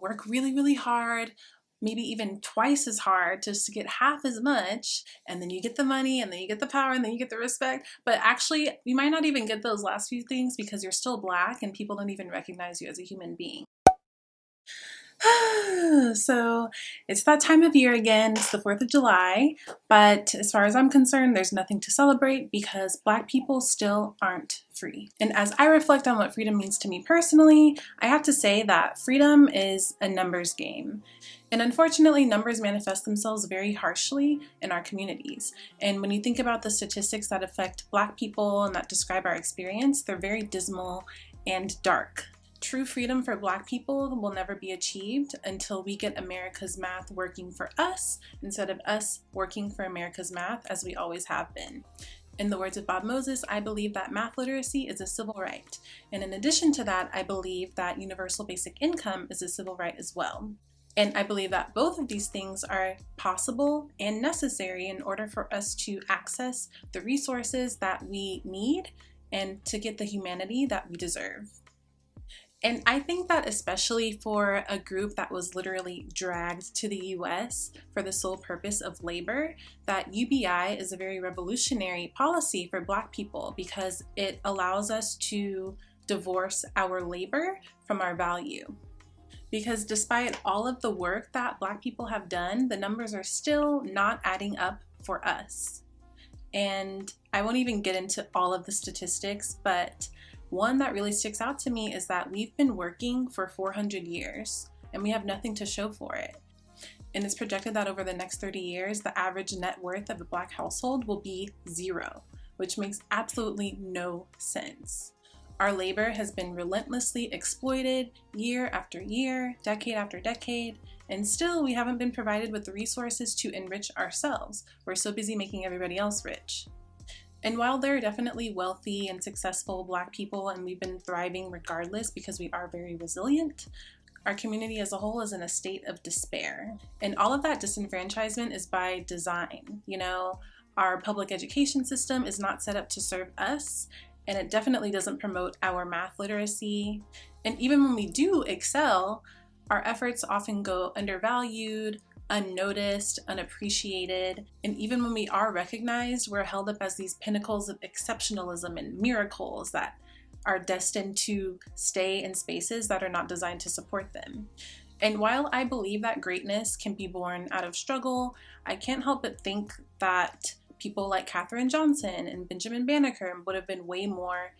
work really, really hard, maybe even twice as hard just to get half as much, and then you get the money, and then you get the power, and then you get the respect. But actually, you might not even get those last few things because you're still Black and people don't even recognize you as a human being. So it's that time of year again. It's the 4th of July, but as far as I'm concerned, there's nothing to celebrate because Black people still aren't free. And as I reflect on what freedom means to me personally, I have to say that freedom is a numbers game. And unfortunately, numbers manifest themselves very harshly in our communities. And when you think about the statistics that affect Black people and that describe our experience, they're very dismal and dark. True freedom for Black people will never be achieved until we get America's math working for us instead of us working for America's math as we always have been. In the words of Bob Moses, I believe that math literacy is a civil right. And in addition to that, I believe that universal basic income is a civil right as well. And I believe that both of these things are possible and necessary in order for us to access the resources that we need and to get the humanity that we deserve. And I think that especially for a group that was literally dragged to the US for the sole purpose of labor, that UBI is a very revolutionary policy for Black people because it allows us to divorce our labor from our value. Because despite all of the work that Black people have done, the numbers are still not adding up for us. And I won't even get into all of the statistics, but one that really sticks out to me is that we've been working for 400 years and we have nothing to show for it. And it's projected that over the next 30 years, the average net worth of a Black household will be 0, which makes absolutely no sense. Our labor has been relentlessly exploited year after year, decade after decade, and still we haven't been provided with the resources to enrich ourselves. We're so busy making everybody else rich. And while there are definitely wealthy and successful Black people and we've been thriving regardless because we are very resilient, our community as a whole is in a state of despair. And all of that disenfranchisement is by design. Our public education system is not set up to serve us, and it definitely doesn't promote our math literacy. And even when we do excel, our efforts often go undervalued, unnoticed, unappreciated, and even when we are recognized, we're held up as these pinnacles of exceptionalism and miracles that are destined to stay in spaces that are not designed to support them. And while I believe that greatness can be born out of struggle, I can't help but think that people like Katherine Johnson and Benjamin Banneker would have been way more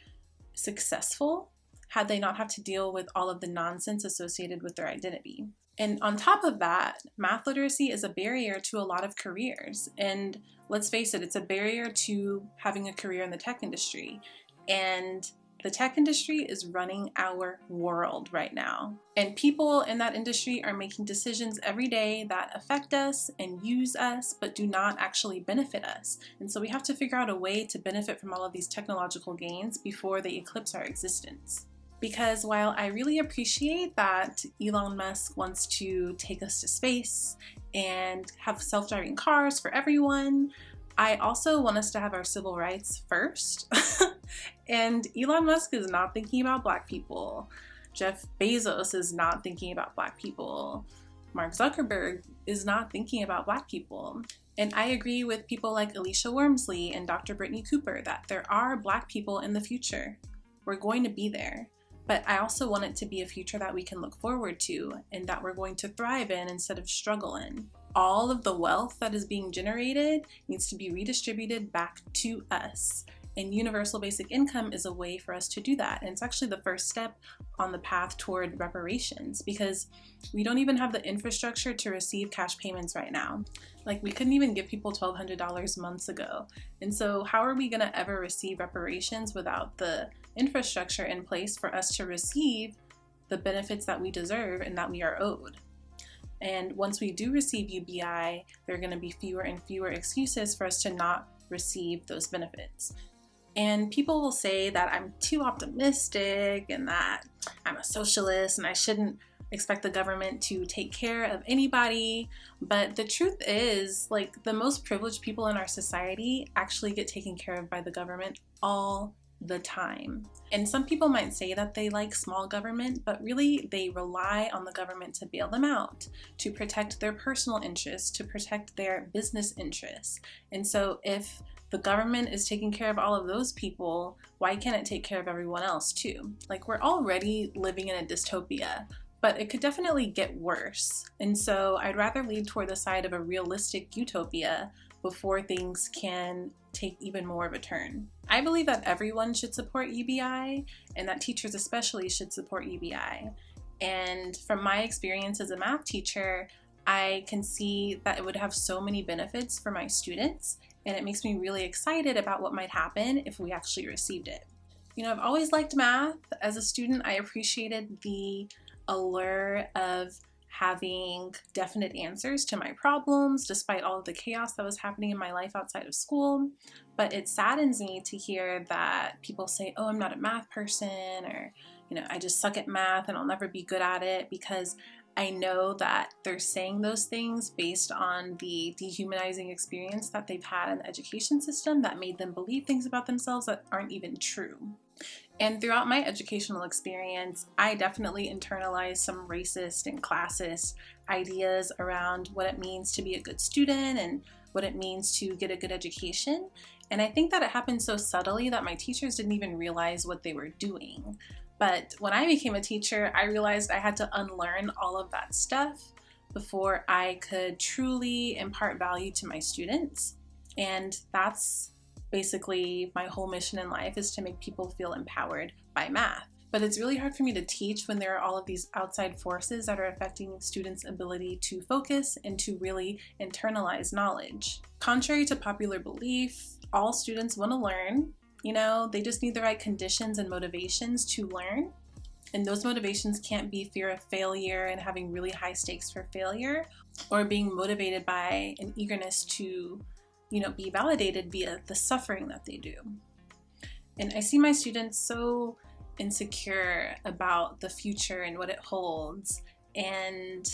successful had they not have to deal with all of the nonsense associated with their identity. And on top of that, math literacy is a barrier to a lot of careers. And let's face it, it's a barrier to having a career in the tech industry. And the tech industry is running our world right now. And people in that industry are making decisions every day that affect us and use us, but do not actually benefit us. And so we have to figure out a way to benefit from all of these technological gains before they eclipse our existence. Because while I really appreciate that Elon Musk wants to take us to space and have self-driving cars for everyone, I also want us to have our civil rights first. And Elon Musk is not thinking about Black people. Jeff Bezos is not thinking about Black people. Mark Zuckerberg is not thinking about Black people. And I agree with people like Alisha Wormsley and Dr. Brittney Cooper that there are Black people in the future. We're going to be there. But I also want it to be a future that we can look forward to and that we're going to thrive in instead of struggle in. All of the wealth that is being generated needs to be redistributed back to us. And universal basic income is a way for us to do that. And it's actually the first step on the path toward reparations because we don't even have the infrastructure to receive cash payments right now. Like we couldn't even give people $1,200 months ago. And so how are we gonna ever receive reparations without the infrastructure in place for us to receive the benefits that we deserve and that we are owed? And once we do receive UBI, there are going to be fewer and fewer excuses for us to not receive those benefits. And people will say that I'm too optimistic and that I'm a socialist and I shouldn't expect the government to take care of anybody. But the truth is, like, the most privileged people in our society actually get taken care of by the government all the time. And some people might say that they like small government, but really they rely on the government to bail them out, to protect their personal interests, to protect their business interests. And so if the government is taking care of all of those people, why can't it take care of everyone else too? Like, we're already living in a dystopia, but it could definitely get worse. And so I'd rather lean toward the side of a realistic utopia before things can take even more of a turn. I believe that everyone should support UBI, and that teachers especially should support UBI. And from my experience as a math teacher, I can see that it would have so many benefits for my students, and it makes me really excited about what might happen if we actually received it. You know, I've always liked math. As a student, I appreciated the allure of having definite answers to my problems despite all of the chaos that was happening in my life outside of school. But it saddens me to hear that people say, oh, I'm not a math person, or, you know, I just suck at math and I'll never be good at it, because I know that they're saying those things based on the dehumanizing experience that they've had in the education system that made them believe things about themselves that aren't even true. And throughout my educational experience, I definitely internalized some racist and classist ideas around what it means to be a good student and what it means to get a good education. And I think that it happened so subtly that my teachers didn't even realize what they were doing. But when I became a teacher, I realized I had to unlearn all of that stuff before I could truly impart value to my students. And that's basically my whole mission in life, is to make people feel empowered by math. But it's really hard for me to teach when there are all of these outside forces that are affecting students' ability to focus and to really internalize knowledge. Contrary to popular belief, all students want to learn. You know, they just need the right conditions and motivations to learn. And those motivations can't be fear of failure and having really high stakes for failure, or being motivated by an eagerness to, you know, be validated via the suffering that they do. And I see my students so insecure about the future and what it holds. And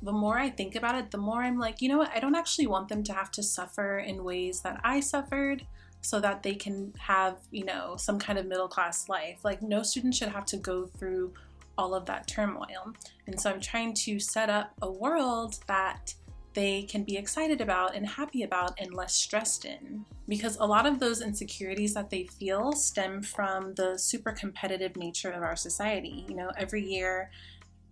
the more I think about it, the more I'm like, you know what, I don't actually want them to have to suffer in ways that I suffered so that they can have, you know, some kind of middle class life. Like, no student should have to go through all of that turmoil. And so I'm trying to set up a world that they can be excited about and happy about and less stressed in. Because a lot of those insecurities that they feel stem from the super competitive nature of our society. You know, every year,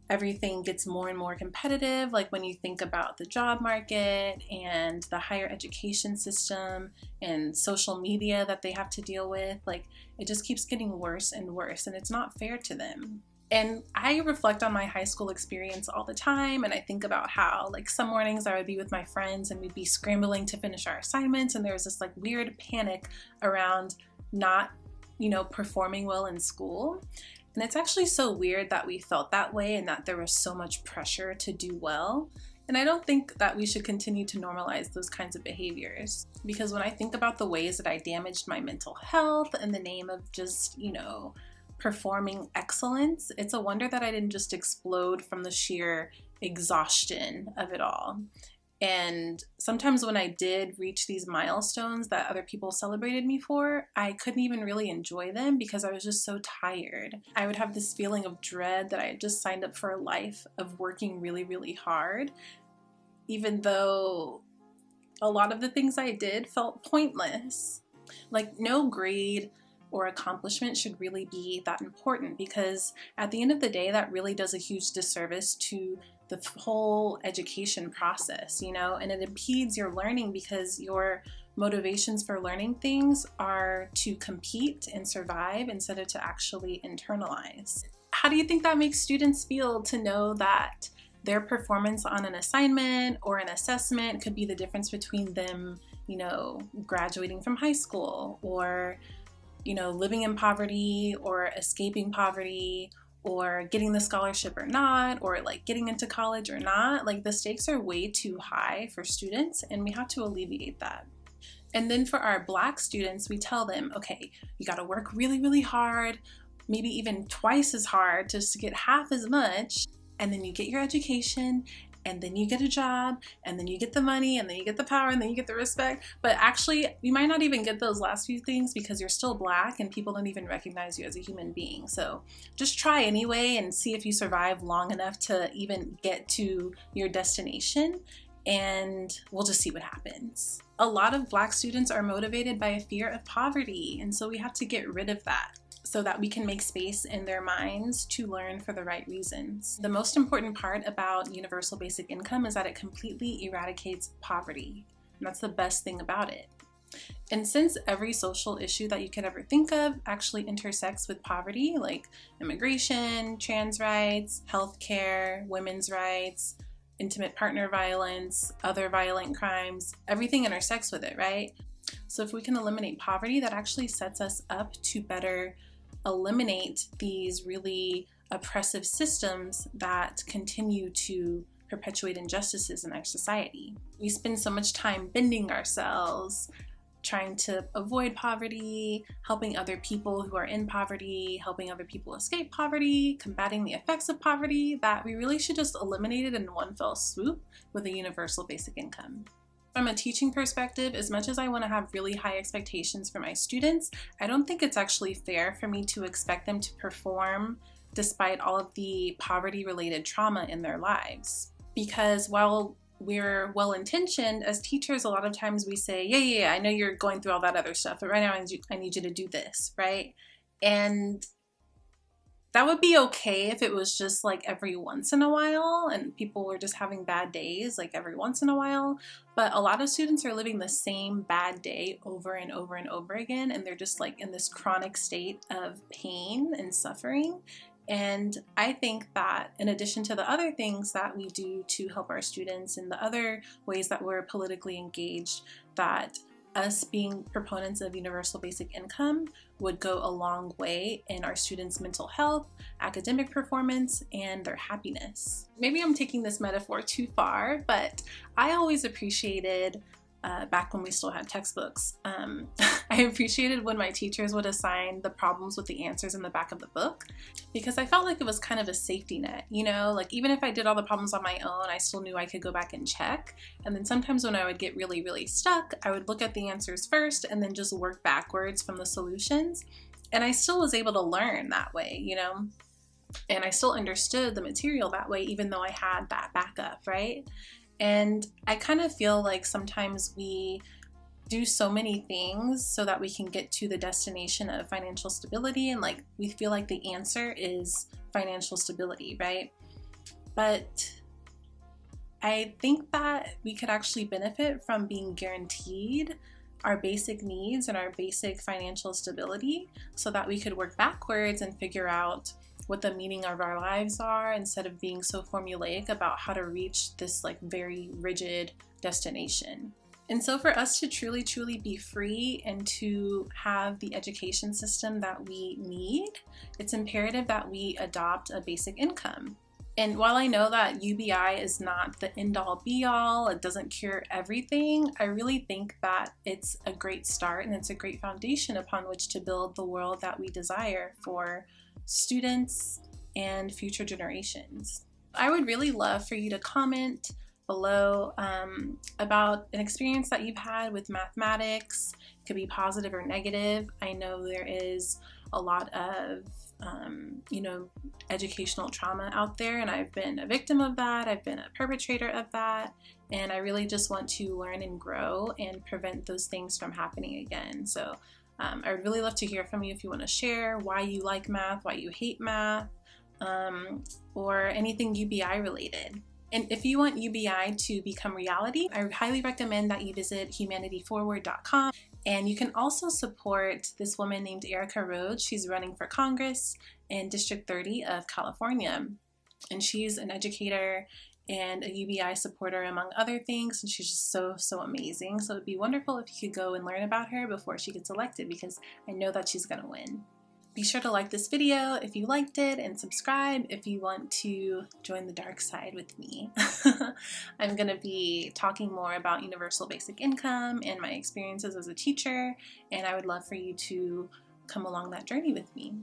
everything gets more and more competitive. Like, when you think about the job market and the higher education system and social media that they have to deal with, like, it just keeps getting worse and worse, and it's not fair to them. And I reflect on my high school experience all the time, and I think about how, like, some mornings I would be with my friends and we'd be scrambling to finish our assignments, and there was this like weird panic around not, you know, performing well in school. And it's actually so weird that we felt that way and that there was so much pressure to do well. And I don't think that we should continue to normalize those kinds of behaviors, because when I think about the ways that I damaged my mental health in the name of just, you know, performing excellence, it's a wonder that I didn't just explode from the sheer exhaustion of it all. And sometimes when I did reach these milestones that other people celebrated me for, I couldn't even really enjoy them because I was just so tired. I would have this feeling of dread that I had just signed up for a life of working really, really hard, even though a lot of the things I did felt pointless. Like, no grade or accomplishment should really be that important, because at the end of the day, that really does a huge disservice to the whole education process, you know, and it impedes your learning because your motivations for learning things are to compete and survive instead of to actually internalize. How do you think that makes students feel to know that their performance on an assignment or an assessment could be the difference between them, you know, graduating from high school, or, you know, living in poverty or escaping poverty, or getting the scholarship or not, or like getting into college or not? Like, the stakes are way too high for students, and we have to alleviate that. And then for our Black students, we tell them, okay, you got to work really, really hard, maybe even twice as hard just to get half as much, and then you get your education, and then you get a job, and then you get the money, and then you get the power, and then you get the respect. But actually, you might not even get those last few things because you're still Black and people don't even recognize you as a human being. So just try anyway and see if you survive long enough to even get to your destination, and we'll just see what happens. A lot of Black students are motivated by a fear of poverty, and so we have to get rid of that so that we can make space in their minds to learn for the right reasons. The most important part about universal basic income is that it completely eradicates poverty, and that's the best thing about it. And since every social issue that you could ever think of actually intersects with poverty, like immigration, trans rights, healthcare, women's rights, intimate partner violence, other violent crimes, everything intersects with it, right? So if we can eliminate poverty, that actually sets us up to better eliminate these really oppressive systems that continue to perpetuate injustices in our society. We spend so much time bending ourselves, trying to avoid poverty, helping other people who are in poverty, helping other people escape poverty, combating the effects of poverty, that we really should just eliminate it in one fell swoop with a universal basic income. From a teaching perspective, as much as I want to have really high expectations for my students, I don't think it's actually fair for me to expect them to perform despite all of the poverty-related trauma in their lives. Because while we're well-intentioned, as teachers, a lot of times we say, yeah, I know you're going through all that other stuff, but right now I need you to do this, right? And that would be okay if it was just like every once in a while and people were just having bad days like every once in a while. But a lot of students are living the same bad day over and over and over again, and they're just like in this chronic state of pain and suffering. And I think that in addition to the other things that we do to help our students and the other ways that we're politically engaged, that us being proponents of universal basic income would go a long way in our students' mental health, academic performance, and their happiness. Maybe I'm taking this metaphor too far, but I always appreciated back when we still had textbooks, I appreciated when my teachers would assign the problems with the answers in the back of the book, because I felt like it was kind of a safety net, you know, like even if I did all the problems on my own, I still knew I could go back and check. And then sometimes when I would get really, really stuck, I would look at the answers first and then just work backwards from the solutions. And I still was able to learn that way, you know, and I still understood the material that way, even though I had that backup, right? And I kind of feel like sometimes we do so many things so that we can get to the destination of financial stability, and like we feel like the answer is financial stability, right? But I think that we could actually benefit from being guaranteed our basic needs and our basic financial stability so that we could work backwards and figure out what the meaning of our lives are, instead of being so formulaic about how to reach this like very rigid destination. And so for us to truly, truly be free and to have the education system that we need, it's imperative that we adopt a basic income. And while I know that UBI is not the end-all be-all, it doesn't cure everything, I really think that it's a great start and it's a great foundation upon which to build the world that we desire for students and future generations. I would really love for you to comment below about an experience that you've had with mathematics. It could be positive or negative. I know there is a lot of educational trauma out there, and I've been a victim of that. I've been a perpetrator of that, and I really just want to learn and grow and prevent those things from happening again. So I would really love to hear from you if you want to share why you like math, why you hate math, or anything UBI related. And if you want UBI to become reality, I highly recommend that you visit humanityforward.com. And you can also support this woman named Aarika Rhodes. She's running for Congress in District 30 of California. And she's an educator and a UBI supporter, among other things. And she's just so, so amazing. So it'd be wonderful if you could go and learn about her before she gets elected, because I know that she's going to win. Be sure to like this video if you liked it, and subscribe if you want to join the dark side with me. I'm going to be talking more about universal basic income and my experiences as a teacher, and I would love for you to come along that journey with me.